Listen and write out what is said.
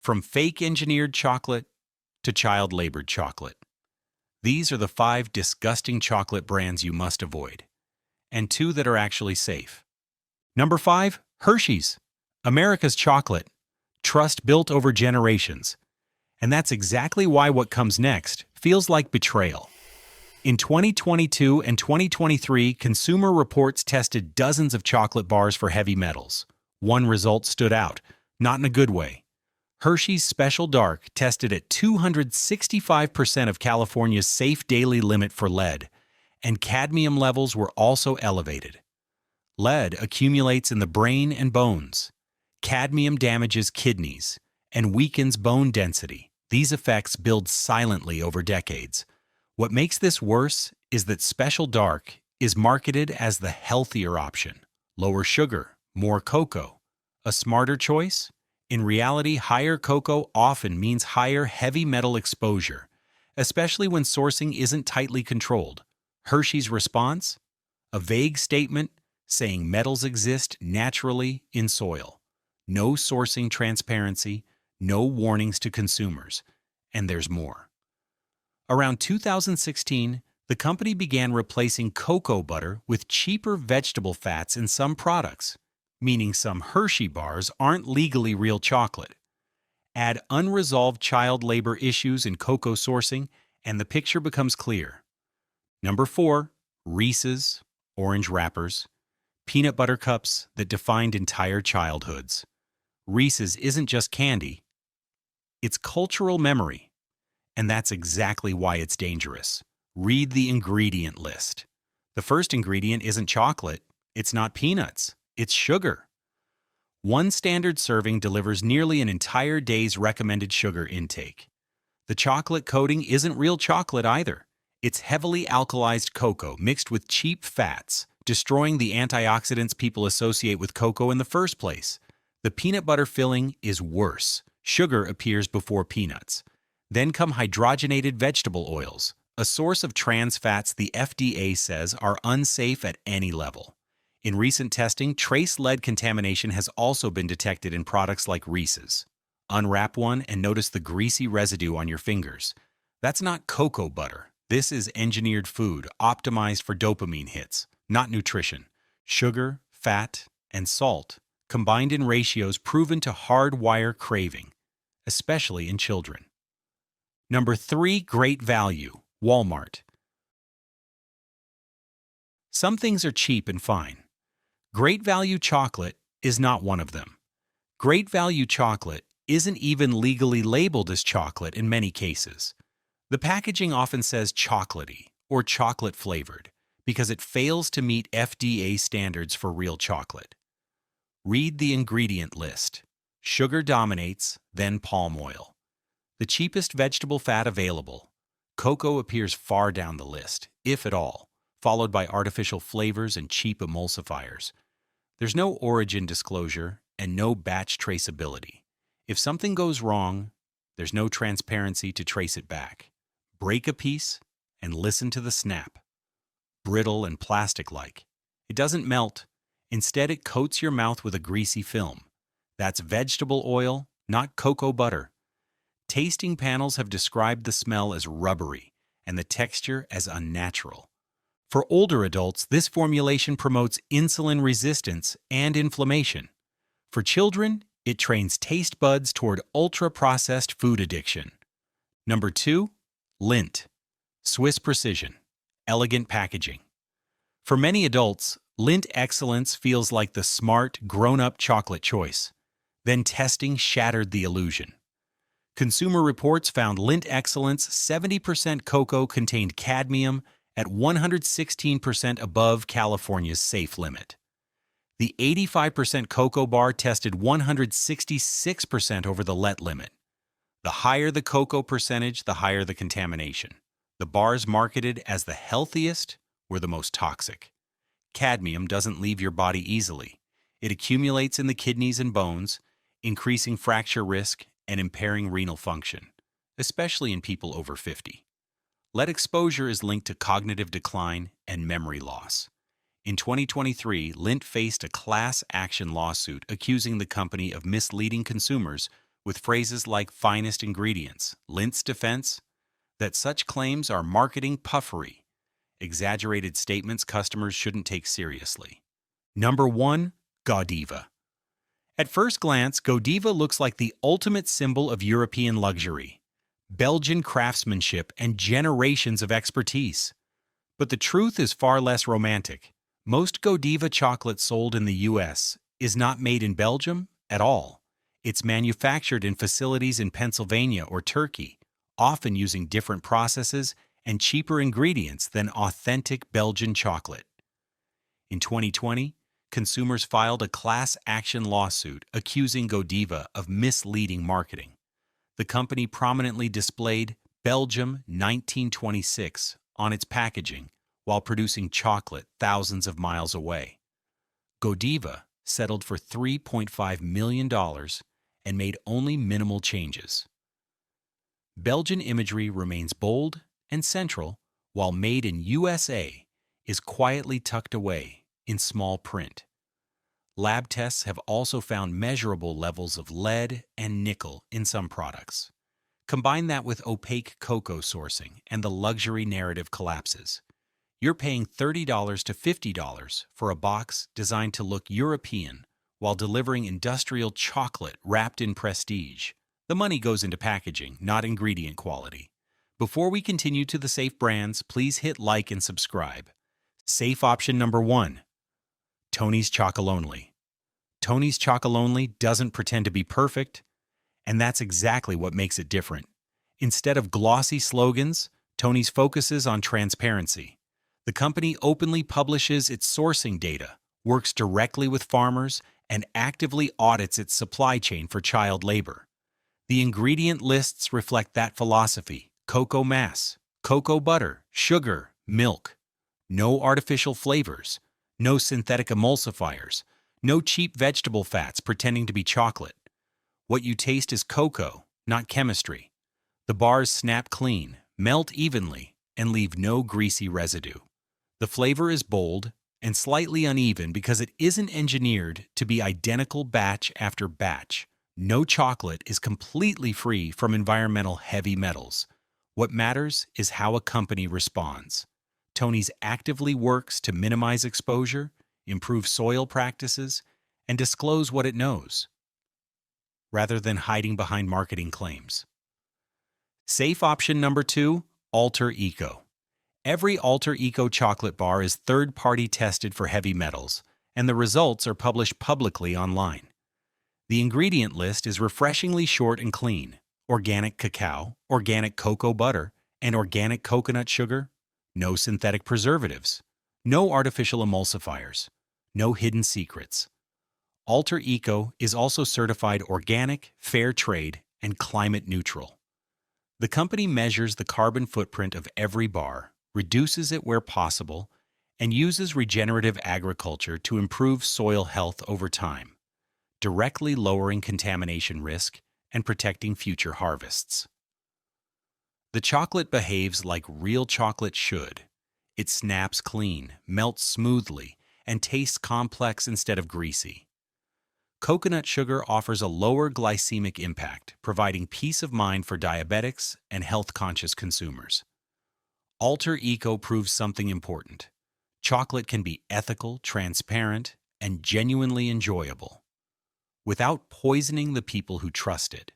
From fake engineered chocolate to child labored chocolate. These are the 5 disgusting chocolate brands you must avoid, and 2 that are actually safe. Number 5, Hershey's, America's chocolate. Trust built over generations. And that's exactly why what comes next feels like betrayal. In 2022 and 2023, Consumer Reports tested dozens of chocolate bars for heavy metals. One result stood out, not in a good way. Hershey's Special Dark tested at 265% of California's safe daily limit for lead, and cadmium levels were also elevated. Lead accumulates in the brain and bones. Cadmium damages kidneys and weakens bone density. These effects build silently over decades. What makes this worse is that Special Dark is marketed as the healthier option. Lower sugar, more cocoa. A smarter choice? In reality, higher cocoa often means higher heavy metal exposure, especially when sourcing isn't tightly controlled. Hershey's response? A vague statement saying metals exist naturally in soil. No sourcing transparency, no warnings to consumers. And there's more. Around 2016, the company began replacing cocoa butter with cheaper vegetable fats in some products, meaning some Hershey bars aren't legally real chocolate. Add unresolved child labor issues in cocoa sourcing, and the picture becomes clear. Number 4, Reese's, orange wrappers, peanut butter cups that defined entire childhoods. Reese's isn't just candy, it's cultural memory. And that's exactly why it's dangerous. Read the ingredient list. The first ingredient isn't chocolate, it's not peanuts, it's sugar. One standard serving delivers nearly an entire day's recommended sugar intake. The chocolate coating isn't real chocolate either. It's heavily alkalized cocoa mixed with cheap fats, destroying the antioxidants people associate with cocoa in the first place. The peanut butter filling is worse. Sugar appears before peanuts. Then come hydrogenated vegetable oils, a source of trans fats the FDA says are unsafe at any level. In recent testing, trace lead contamination has also been detected in products like Reese's. Unwrap one and notice the greasy residue on your fingers. That's not cocoa butter. This is engineered food optimized for dopamine hits, not nutrition. Sugar, fat, and salt, combined in ratios proven to hardwire craving, especially in children. Number 3, great value, Walmart. Some things are cheap and fine. Great value chocolate is not one of them. Great value chocolate isn't even legally labeled as chocolate in many cases. The packaging often says chocolatey or chocolate flavored because it fails to meet FDA standards for real chocolate. Read the ingredient list. Sugar dominates, then palm oil. The cheapest vegetable fat available. Cocoa appears far down the list, if at all, followed by artificial flavors and cheap emulsifiers. There's no origin disclosure and no batch traceability. If something goes wrong, there's no transparency to trace it back. Break a piece and listen to the snap. Brittle and plastic-like. It doesn't melt. Instead, it coats your mouth with a greasy film. That's vegetable oil, not cocoa butter. Tasting panels have described the smell as rubbery and the texture as unnatural. For older adults, this formulation promotes insulin resistance and inflammation. For children, it trains taste buds toward ultra-processed food addiction. Number 2, Lindt. Swiss precision. Elegant packaging. For many adults, Lindt excellence feels like the smart, grown-up chocolate choice. Then testing shattered the illusion. Consumer Reports found Lindt Excellence 70% cocoa contained cadmium at 116% above California's safe limit. The 85% cocoa bar tested 166% over the let limit. The higher the cocoa percentage, the higher the contamination. The bars marketed as the healthiest were the most toxic. Cadmium doesn't leave your body easily. It accumulates in the kidneys and bones, increasing fracture risk and impairing renal function, especially in people over 50. Lead exposure is linked to cognitive decline and memory loss. In 2023, Lindt faced a class action lawsuit accusing the company of misleading consumers with phrases like finest ingredients. Lindt's defense: that such claims are marketing puffery, exaggerated statements customers shouldn't take seriously. Number 1. Godiva. At first glance, Godiva looks like the ultimate symbol of European luxury, Belgian craftsmanship, and generations of expertise. But the truth is far less romantic. Most Godiva chocolate sold in the US is not made in Belgium at all. It's manufactured in facilities in Pennsylvania or Turkey, often using different processes and cheaper ingredients than authentic Belgian chocolate. In 2020, consumers filed a class action lawsuit accusing Godiva of misleading marketing. The company prominently displayed Belgium 1926 on its packaging while producing chocolate thousands of miles away. Godiva settled for $3.5 million and made only minimal changes. Belgian imagery remains bold and central, while Made in USA is quietly tucked away in small print. Lab tests have also found measurable levels of lead and nickel in some products. Combine that with opaque cocoa sourcing and the luxury narrative collapses. You're paying $30 to $50 for a box designed to look European while delivering industrial chocolate wrapped in prestige. The money goes into packaging, not ingredient quality. Before we continue to the safe brands, please hit like and subscribe. Safe option number 1. Tony's Chocolonely. Tony's Chocolonely doesn't pretend to be perfect, and that's exactly what makes it different. Instead of glossy slogans, Tony's focuses on transparency. The company openly publishes its sourcing data, works directly with farmers, and actively audits its supply chain for child labor. The ingredient lists reflect that philosophy: cocoa mass, cocoa butter, sugar, milk. No artificial flavors, no synthetic emulsifiers, no cheap vegetable fats pretending to be chocolate. What you taste is cocoa, not chemistry. The bars snap clean, melt evenly, and leave no greasy residue. The flavor is bold and slightly uneven because it isn't engineered to be identical batch after batch. No chocolate is completely free from environmental heavy metals. What matters is how a company responds. Tony's actively works to minimize exposure, improve soil practices, and disclose what it knows, rather than hiding behind marketing claims. Safe option number 2, Alter Eco. Every Alter Eco chocolate bar is third-party tested for heavy metals, and the results are published publicly online. The ingredient list is refreshingly short and clean: organic cacao, organic cocoa butter, and organic coconut sugar. No synthetic preservatives, no artificial emulsifiers, no hidden secrets. Alter Eco is also certified organic, fair trade, and climate neutral. The company measures the carbon footprint of every bar, reduces it where possible, and uses regenerative agriculture to improve soil health over time, directly lowering contamination risk and protecting future harvests. The chocolate behaves like real chocolate should. It snaps clean, melts smoothly, and tastes complex instead of greasy. Coconut sugar offers a lower glycemic impact, providing peace of mind for diabetics and health-conscious consumers. Alter Eco proves something important: chocolate can be ethical, transparent, and genuinely enjoyable, without poisoning the people who trust it.